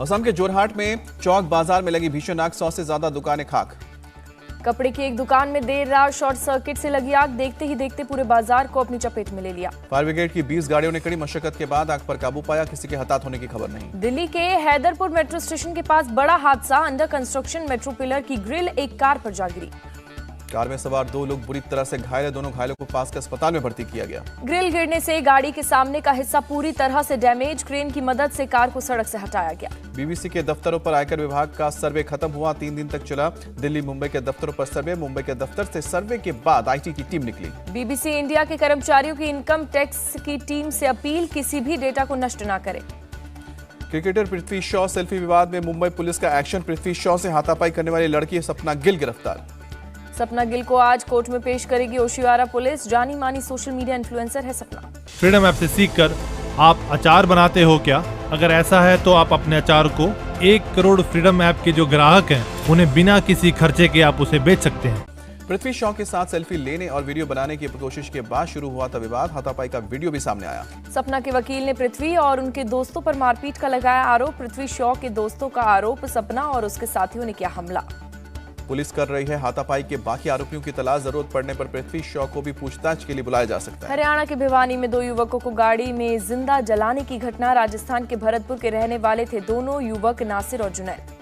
असम के जोरहाट में चौक बाजार में लगी भीषण आग, 100 से ज्यादा दुकानें खाक। कपड़े की एक दुकान में देर रात शॉर्ट सर्किट से लगी आग, देखते ही देखते पूरे बाजार को अपनी चपेट में ले लिया। फायर ब्रिगेड की 20 गाड़ियों ने कड़ी मशक्कत के बाद आग पर काबू पाया, किसी के हताहत होने की खबर नहीं। दिल्ली के हैदरपुर मेट्रो स्टेशन के पास बड़ा हादसा, अंडर कंस्ट्रक्शन मेट्रो पिलर की ग्रिल एक कार पर जा गिरी। कार में सवार 2 लोग बुरी तरह से घायल है, दोनों घायलों को पास के अस्पताल में भर्ती किया गया। ग्रिल गिरने से गाड़ी के सामने का हिस्सा पूरी तरह से डैमेज, क्रेन की मदद से कार को सड़क से हटाया गया। बीबीसी के दफ्तरों पर आयकर विभाग का सर्वे खत्म हुआ, 3 दिन तक चला। दिल्ली मुंबई के दफ्तरों पर सर्वे, मुंबई के दफ्तर से सर्वे के बाद आईटी की टीम निकली। बीबीसी इंडिया के कर्मचारियों की इनकम टैक्स की टीम से अपील, किसी भी डेटा को नष्ट न करे। क्रिकेटर पृथ्वी शॉ सेल्फी विवाद में मुंबई पुलिस का एक्शन, पृथ्वी शॉ से हाथापाई करने वाली लड़की सपना गिल गिरफ्तार। सपना गिल को आज कोर्ट में पेश करेगी ओशिवारा पुलिस, जानी मानी सोशल मीडिया इन्फ्लुएंसर है सपना। फ्रीडम ऐप से सीखकर आप अचार बनाते हो क्या? अगर ऐसा है तो आप अपने अचार को 1 करोड़ फ्रीडम ऐप के जो ग्राहक हैं उन्हें बिना किसी खर्चे के आप उसे बेच सकते हैं। पृथ्वी शॉ के साथ सेल्फी लेने और वीडियो बनाने की कोशिश के बाद शुरू हुआ था विवाद, हाथापाई का वीडियो भी सामने आया। सपना के वकील ने पृथ्वी और उनके दोस्तों पर मारपीट का लगाया आरोप। पृथ्वी शॉ के दोस्तों का आरोप, सपना और उसके साथियों ने किया हमला। पुलिस कर रही है हाथापाई के बाकी आरोपियों की तलाश, जरूरत पड़ने पर पृथ्वी शॉ को भी पूछताछ के लिए बुलाया जा सकता है। हरियाणा के भिवानी में 2 युवकों को गाड़ी में जिंदा जलाने की घटना, राजस्थान के भरतपुर के रहने वाले थे दोनों युवक, नासिर और जुनैद।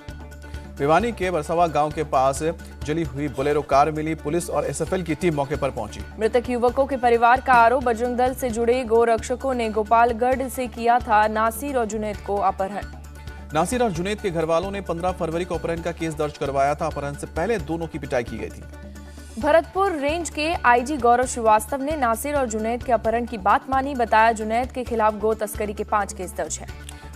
भिवानी के बरसवा गांव के पास जली हुई बोलेरो कार मिली, पुलिस और एसएफएल की टीम मौके पर पहुंची। मृतक युवकों के परिवार का आरोप, बजरंग दल से जुड़े गोरक्षकों ने गोपालगढ़ से किया था नासिर और जुनैद को अपहरण। नासिर और जुनैद के घर वालों ने 15 फरवरी को अपहरण का केस दर्ज करवाया था, अपहरण से पहले दोनों की पिटाई की गई थी। भरतपुर रेंज के आईजी गौरव श्रीवास्तव ने नासिर और जुनैद के अपहरण की बात मानी, बताया जुनैद के खिलाफ गो तस्करी के 5 केस दर्ज हैं।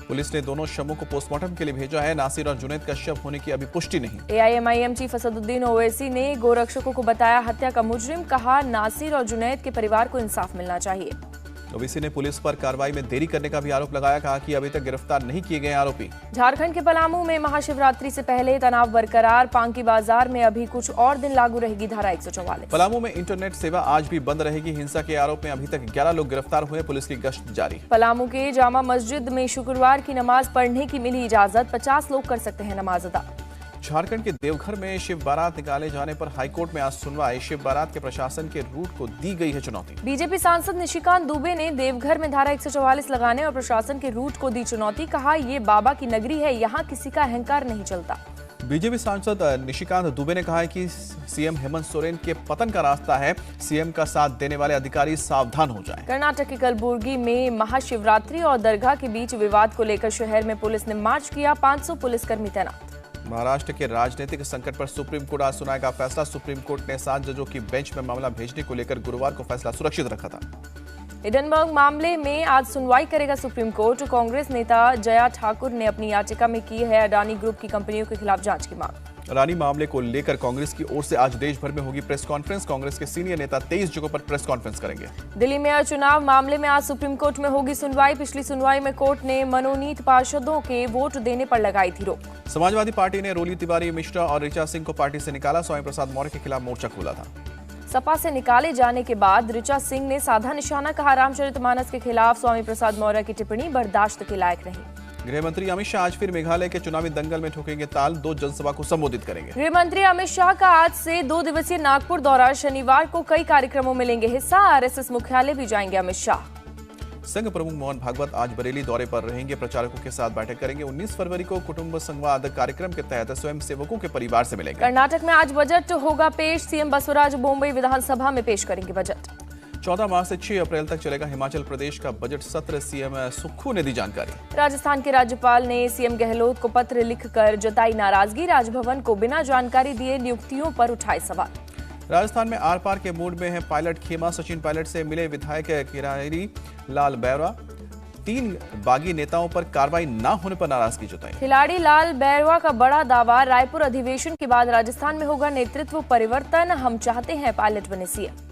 पुलिस ने दोनों शवों को पोस्टमार्टम के लिए भेजा है, नासिर और जुनैद का शव होने की अभी पुष्टि नहीं। एआईएमआईएम चीफ असदुद्दीन ओवैसी ने गोरक्षकों को बताया हत्या का मुजरिम, कहा नासिर और जुनैद के परिवार को इंसाफ मिलना चाहिए। ओवैसी ने पुलिस पर कार्रवाई में देरी करने का भी आरोप लगाया, कहा कि अभी तक गिरफ्तार नहीं किए गए आरोपी। झारखंड के पलामू में महाशिवरात्रि से पहले तनाव बरकरार, पांकी बाजार में अभी कुछ और दिन लागू रहेगी धारा 144। पलामू में इंटरनेट सेवा आज भी बंद रहेगी, हिंसा के आरोप में अभी तक 11 लोग गिरफ्तार हुए, पुलिस की गश्त जारी। पलामू के जामा मस्जिद में शुक्रवार की नमाज पढ़ने की मिली इजाजत, 50 लोग कर सकते हैं नमाज अदा। झारखंड के देवघर में शिव बारात निकाले जाने पर हाईकोर्ट में आज सुनवाई, शिव बारात के प्रशासन के रूट को दी गई है चुनौती। बीजेपी सांसद निशिकांत दुबे ने देवघर में धारा 144 लगाने और प्रशासन के रूट को दी चुनौती, कहा ये बाबा की नगरी है, यहाँ किसी का अहंकार नहीं चलता। बीजेपी सांसद निशिकांत दुबे ने कहा है कि सीएम हेमंत सोरेन के पतन का रास्ता है, सीएम का साथ देने वाले अधिकारी सावधान हो जाएं। कर्नाटक के कलबुर्गी में महाशिवरात्रि और दरगाह के बीच विवाद को लेकर शहर में पुलिस ने मार्च किया, 500 पुलिसकर्मी तैनात। महाराष्ट्र के राजनीतिक संकट पर सुप्रीम कोर्ट आज सुनाएगा फैसला, सुप्रीम कोर्ट ने 7 जजों की बेंच में मामला भेजने को लेकर गुरुवार को फैसला सुरक्षित रखा था। हिडनबर्ग मामले में आज सुनवाई करेगा सुप्रीम कोर्ट। कांग्रेस नेता जया ठाकुर ने अपनी याचिका में की है अडानी ग्रुप की कंपनियों के खिलाफ जांच की मांग। अडानी मामले को लेकर कांग्रेस की ओर से आज देश भर में होगी प्रेस कॉन्फ्रेंस, कांग्रेस के सीनियर नेता 23 जगहों पर प्रेस कॉन्फ्रेंस करेंगे। दिल्ली मेयर चुनाव मामले में आज सुप्रीम कोर्ट में होगी सुनवाई। पिछली सुनवाई में कोर्ट ने मनोनीत पार्षदों के वोट देने पर लगाई थी रोक। समाजवादी पार्टी ने रोली तिवारी मिश्रा और ऋचा सिंह को पार्टी से निकाला, स्वामी प्रसाद मौर्य के खिलाफ मोर्चा खोला था। सपा से निकाले जाने के बाद ऋचा सिंह ने साधा निशाना, कहा रामचरितमानस के खिलाफ स्वामी प्रसाद मौर्य की टिप्पणी बर्दाश्त के लायक नहीं। गृह मंत्री अमित शाह आज फिर मेघालय के चुनावी दंगल में ठोकेंगे ताल, 2 जनसभा को संबोधित करेंगे। गृह मंत्री अमित शाह का आज से 2 दिवसीय नागपुर दौरा, शनिवार को कई कार्यक्रमों में लेंगे हिस्सा, आरएसएस मुख्यालय भी जाएंगे अमित शाह। संघ प्रमुख मोहन भागवत आज बरेली दौरे पर रहेंगे, प्रचारकों के साथ बैठक करेंगे। 19 फरवरी को कुटुंब संवाद कार्यक्रम के तहत स्वयं सेवकों के परिवार से मिलेंगे। कर्नाटक में आज बजट होगा पेश, सीएम बसवराज बोम्बई विधानसभा में पेश करेंगे बजट। 14 मार्च से 6 अप्रैल तक चलेगा हिमाचल प्रदेश का बजट सत्र, सीएम सुक्खू ने दी जानकारी। राजस्थान के राज्यपाल ने सीएम गहलोत को पत्र लिखकर जताई नाराजगी, राजभवन को बिना जानकारी दिए नियुक्तियों पर उठाए सवाल। राजस्थान में आर पार के मूड में है पायलट खेमा, सचिन पायलट से मिले विधायक किरारी लाल बैरवा, 3 बागी नेताओं पर कार्रवाई न होने पर नाराजगी जताई। खिलाड़ी लाल बैरवा का बड़ा दावा, रायपुर अधिवेशन के बाद राजस्थान में होगा नेतृत्व परिवर्तन, हम चाहते हैं पायलट बने सीएम।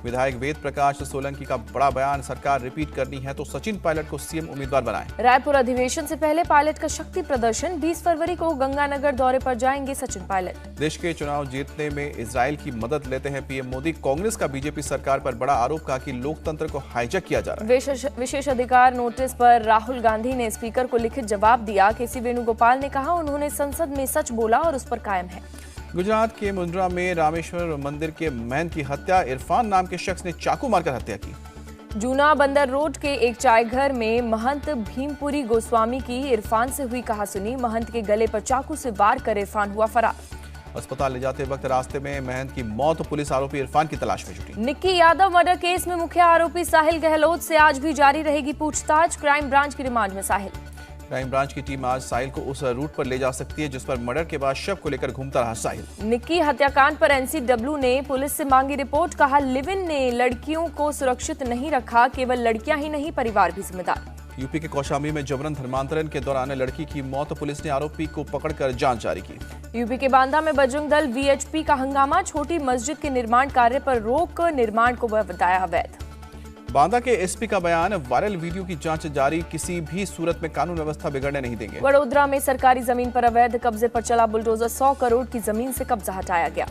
विधायक वेद प्रकाश सोलंकी का बड़ा बयान, सरकार रिपीट करनी है तो सचिन पायलट को सीएम उम्मीदवार बनाएं। रायपुर अधिवेशन से पहले पायलट का शक्ति प्रदर्शन, 20 फरवरी को गंगानगर दौरे पर जाएंगे सचिन पायलट। देश के चुनाव जीतने में इजराइल की मदद लेते हैं पीएम मोदी। कांग्रेस का बीजेपी सरकार पर बड़ा आरोप, कहा कि लोकतंत्र को हाईजैक किया जा रहा है। विशेष अधिकार नोटिस पर राहुल गांधी ने स्पीकर को लिखित जवाब दिया। केसी वेणुगोपाल ने कहा उन्होंने संसद में सच बोला और उस पर कायम है। गुजरात के मुंद्रा में रामेश्वर मंदिर के महंत की हत्या, इरफान नाम के शख्स ने चाकू मारकर हत्या की। जूना बंदर रोड के एक चाय घर में महंत भीमपुरी गोस्वामी की इरफान से हुई कहासुनी, महंत के गले पर चाकू से वार कर इरफान हुआ फरार। अस्पताल ले जाते वक्त रास्ते में महंत की मौत, पुलिस आरोपी इरफान की तलाश में जुटी। निक्की यादव मर्डर केस में मुख्य आरोपी साहिल गहलोत से आज भी जारी रहेगी पूछताछ, क्राइम ब्रांच की रिमांड में साहिल। क्राइम ब्रांच की टीम आज साहिल को उस रूट पर ले जा सकती है जिस पर मर्डर के बाद शव को लेकर घूमता रहा साहिल। निक्की हत्याकांड पर एनसीडब्ल्यू ने पुलिस से मांगी रिपोर्ट, कहा लिव इन ने लड़कियों को सुरक्षित नहीं रखा, केवल लड़कियां ही नहीं परिवार भी जिम्मेदार। यूपी के कौशाम्बी में जबरन धर्मांतरण के दौरान लड़की की मौत, पुलिस ने आरोपी को पकड़कर जांच जारी की। यूपी के बांदा में बजरंग दल वीएचपी का हंगामा, छोटी मस्जिद के निर्माण कार्य पर रोक, निर्माण को बताया अवैध। बांदा के एसपी का बयान, वायरल वीडियो की जांच जारी, किसी भी सूरत में कानून व्यवस्था बिगड़ने नहीं देंगे। वडोदरा में सरकारी जमीन पर अवैध कब्जे पर चला बुलडोजर, 100 करोड़ की जमीन से कब्जा हटाया गया।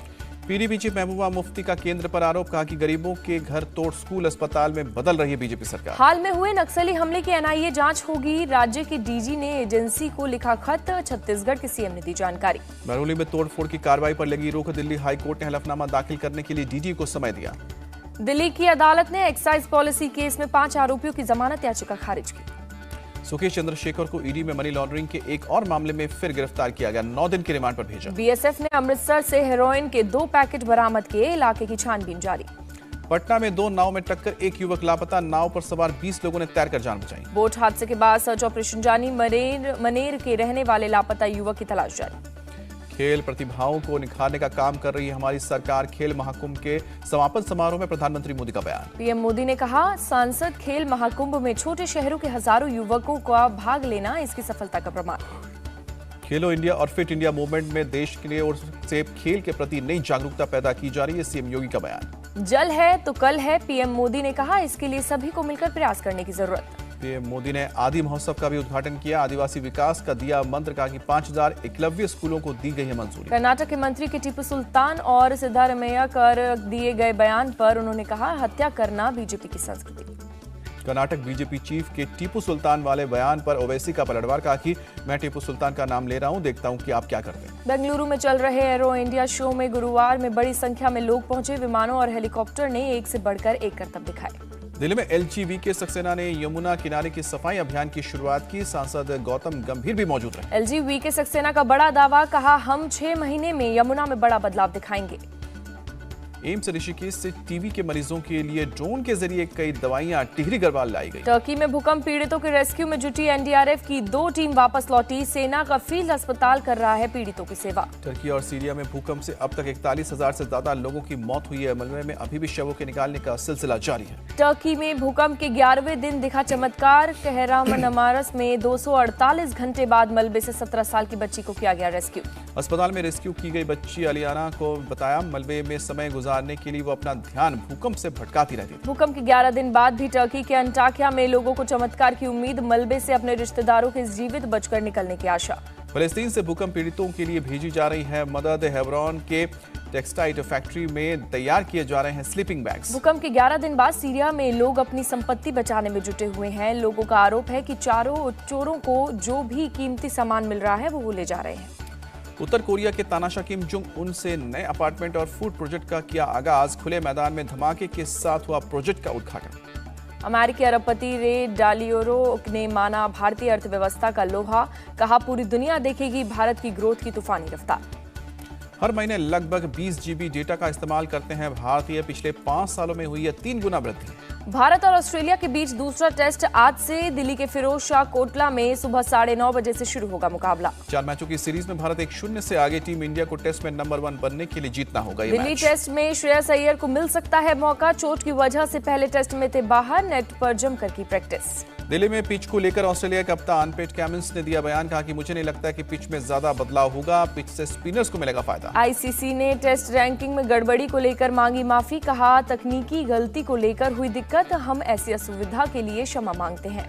पीलीभीत चीफ महबूबा मुफ्ती का केंद्र पर आरोप, कहा कि गरीबों के घर तोड़ स्कूल अस्पताल में बदल रही है बीजेपी सरकार। हाल में हुए नक्सली हमले की एनआईए जांच होगी, राज्य के डीजी ने एजेंसी को लिखा खत, छत्तीसगढ़ के सीएम ने दी जानकारी। बरौली में तोड़फोड़ की कार्रवाई पर लगी रोक, दिल्ली हाईकोर्ट ने हलफनामा दाखिल करने के लिए डीजी को समय दिया। दिल्ली की अदालत ने एक्साइज पॉलिसी केस में 5 आरोपियों की जमानत याचिका खारिज की। सुकेश चंद्रशेखर को ईडी में मनी लॉन्ड्रिंग के एक और मामले में फिर गिरफ्तार किया गया, 9 दिन के रिमांड पर भेजा। बीएसएफ ने अमृतसर से हेरोइन के 2 पैकेट बरामद किए, इलाके की छानबीन जारी। पटना में 2 नाव में टक्कर, एक युवक लापता, नाव पर सवार 20 लोगों ने तैरकर जान बचाई। बोट हादसे के बाद सर्च ऑपरेशन जारी, मनेर के रहने वाले लापता युवक की तलाश जारी। खेल प्रतिभाओं को निखारने का काम कर रही है हमारी सरकार, खेल महाकुंभ के समापन समारोह में प्रधानमंत्री मोदी का बयान। पीएम मोदी ने कहा सांसद खेल महाकुंभ में छोटे शहरों के हजारों युवकों का भाग लेना इसकी सफलता का प्रमाण। खेलो इंडिया और फिट इंडिया मूवमेंट में देश के लिए ओर से खेल के प्रति नई जागरूकता पैदा की जा रही है, सीएम योगी का बयान। जल है तो कल है, पीएम मोदी ने कहा इसके लिए सभी को मिलकर प्रयास करने की जरूरत। पीएम मोदी ने आदि महोत्सव का भी उद्घाटन किया, आदिवासी विकास का दिया मंत्र, कहा कि 5000 एकलव्य स्कूलों को दी गई है मंजूरी। कर्नाटक के मंत्री के टीपू सुल्तान और सिद्धारमैया कर दिए गए बयान पर उन्होंने कहा हत्या करना बीजेपी की संस्कृति। कर्नाटक बीजेपी चीफ के टीपू सुल्तान वाले बयान पर ओवैसी का पलटवार, कहा कि मैं टीपू सुल्तान का नाम ले रहा हूं, देखता हूं कि आप क्या करते हैं। बेंगलुरु में चल रहे एरो इंडिया शो में गुरुवार में बड़ी संख्या में लोग पहुंचे, विमानों और हेलीकॉप्टर ने एक से बढ़कर एक करतब दिखाए। दिल्ली में एलजी सक्सेना ने यमुना किनारे की सफाई अभियान की शुरुआत की, सांसद गौतम गंभीर भी मौजूद रहे। एलजी सक्सेना का बड़ा दावा, कहा हम 6 महीने में यमुना में बड़ा बदलाव दिखाएंगे। एम्स ऋषिकेश से टीबी के मरीजों के लिए ड्रोन के जरिए कई दवाइयां टिहरी गढ़वाल लाई गई। टर्की में भूकंप पीड़ितों के रेस्क्यू में जुटी एनडीआरएफ की 2 टीम वापस लौटी, सेना का फील्ड अस्पताल कर रहा है पीड़ितों की सेवा। टर्की और सीरिया में भूकंप से अब तक 41,000 से ज्यादा लोगों की मौत हुई है, मलबे में अभी भी शवों के निकालने का सिलसिला जारी है। टर्की में भूकंप के 11वें दिन दिखा चमत्कार, कहरामनमारस में 248 घंटे बाद मलबे से 17 साल की बच्ची को किया गया रेस्क्यू। अस्पताल में रेस्क्यू की गई बच्ची अलियाना को बताया मलबे में समय गुजारने के लिए वो अपना ध्यान भूकंप से भटकाती रहती थी। भूकंप के 11 दिन बाद भी टर्की के अंटाकिया में लोगों को चमत्कार की उम्मीद, मलबे से अपने रिश्तेदारों के जीवित बचकर निकलने की आशा। फलस्तीन से भूकंप पीड़ितों के लिए भेजी जा रही है मदद, हेब्रोन के टेक्सटाइल फैक्ट्री में तैयार किए जा रहे हैं स्लीपिंग बैग्स। भूकंप के 11 दिन बाद सीरिया में लोग अपनी संपत्ति बचाने में जुटे हुए हैं। लोगों का आरोप है कि चोरों को जो भी कीमती सामान मिल रहा है वो ले जा रहे हैं। उत्तर कोरिया के तानाशाह किम जोंग उन से नए अपार्टमेंट और फूड प्रोजेक्ट का किया आगाज, खुले मैदान में धमाके के साथ हुआ प्रोजेक्ट का उद्घाटन। अमेरिकी अरबपति रे डालियोरो ने माना भारतीय अर्थव्यवस्था का लोहा, कहा पूरी दुनिया देखेगी भारत की ग्रोथ की तूफानी रफ्तार। हर महीने लगभग 20 GB डेटा का इस्तेमाल करते हैं भारतीय, पिछले 5 सालों में हुई है 3 गुना वृद्धि। भारत और ऑस्ट्रेलिया के बीच दूसरा टेस्ट आज से दिल्ली के फिरोज शाह कोटला में सुबह 9:30 बजे से शुरू होगा मुकाबला। 4 मैचों की सीरीज में भारत 1-0 से आगे, टीम इंडिया को टेस्ट में नंबर 1 बनने के लिए जीतना होगा। दिल्ली टेस्ट में श्रेयस अय्यर को मिल सकता है मौका, चोट की वजह से पहले टेस्ट में थे बाहर, नेट पर जमकर की प्रैक्टिस। दिल्ली में पिच को लेकर ऑस्ट्रेलिया के कप्तान पैट कमिंस ने दिया बयान। कहा कि मुझे नहीं लगता कि पिच में ज्यादा बदलाव होगा, पिच से स्पिनर्स को मिलेगा फायदा। आईसीसी ने टेस्ट रैंकिंग में गड़बड़ी को लेकर मांगी माफी। कहा तकनीकी गलती को लेकर हुई दिक्कत, हम ऐसी असुविधा के लिए क्षमा मांगते हैं।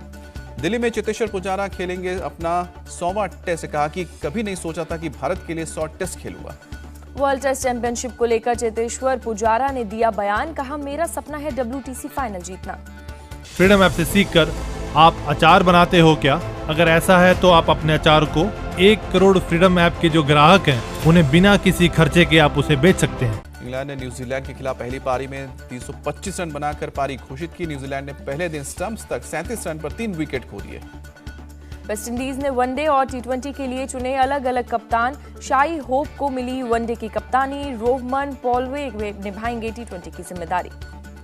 दिल्ली में चेतेश्वर पुजारा खेलेंगे अपना 100वां टेस्ट। कहा कि कभी नहीं सोचा था कि भारत के लिए 100 टेस्ट खेलूंगा। वर्ल्ड टेस्ट चैंपियनशिप को लेकर चेतेश्वर पुजारा ने दिया बयान। कहा मेरा सपना है WTC फाइनल जीतना। फ्रीडम ऐप से सीखकर आप अचार बनाते हो क्या? अगर ऐसा है तो आप अपने अचार को 1 करोड़ फ्रीडम ऐप के जो ग्राहक हैं उन्हें बिना किसी खर्चे के आप उसे बेच सकते हैं। इंग्लैंड ने न्यूजीलैंड के खिलाफ पहली पारी में 325 रन बनाकर पारी घोषित की। न्यूजीलैंड ने पहले दिन स्टंप्स तक 37 रन पर 3 विकेट खो दिए। वेस्टइंडीज ने वनडे और T20 के लिए चुने अलग अलग कप्तान। शाई होप को मिली वनडे की कप्तानी। रोहमन पॉलवे निभाएंगे T20 की जिम्मेदारी।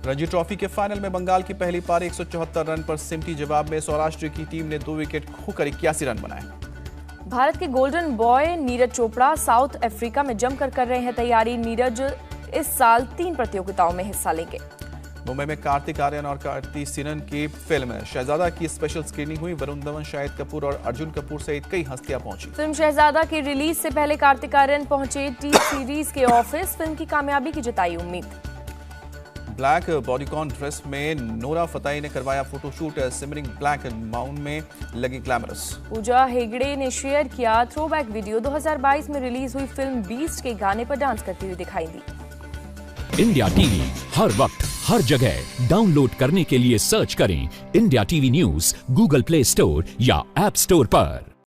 रणजी ट्रॉफी के फाइनल में बंगाल की पहली पारी 174 रन पर सिमटी। जवाब में सौराष्ट्र की टीम ने 2 विकेट खोकर 81 रन बनाए। भारत के golden boy Neeraj Chopra south Africa में जमकर कर रहे हैं तैयारी। नीरज इस साल 3 प्रतियोगिताओं में हिस्सा लेंगे। मुंबई में कार्तिक आर्यन और कार्ति सिनन की फिल्म शहजादा की स्पेशल स्क्रीनिंग हुई। वरुण धवन, शाहिद कपूर और अर्जुन कपूर सहित कई हस्तियां पहुंची। फिल्म शहजादा की रिलीज से पहले कार्तिक आर्यन पहुंचे टी सीरीज के ऑफिस। फिल्म की कामयाबी की जताई उम्मीद। ब्लैक बॉडीकॉन ड्रेस में नोरा फतेही ने करवाया फोटोशूट। सिमरिंग ब्लैक माउन में लगी ग्लैमरस। पूजा हेगड़े ने शेयर किया थ्रोबैक वीडियो। 2022 में रिलीज हुई फिल्म बीस्ट के गाने पर डांस करती हुई दिखाई दी। इंडिया टीवी हर वक्त हर जगह डाउनलोड करने के लिए सर्च करें India TV news Google play store या ऐप स्टोर पर।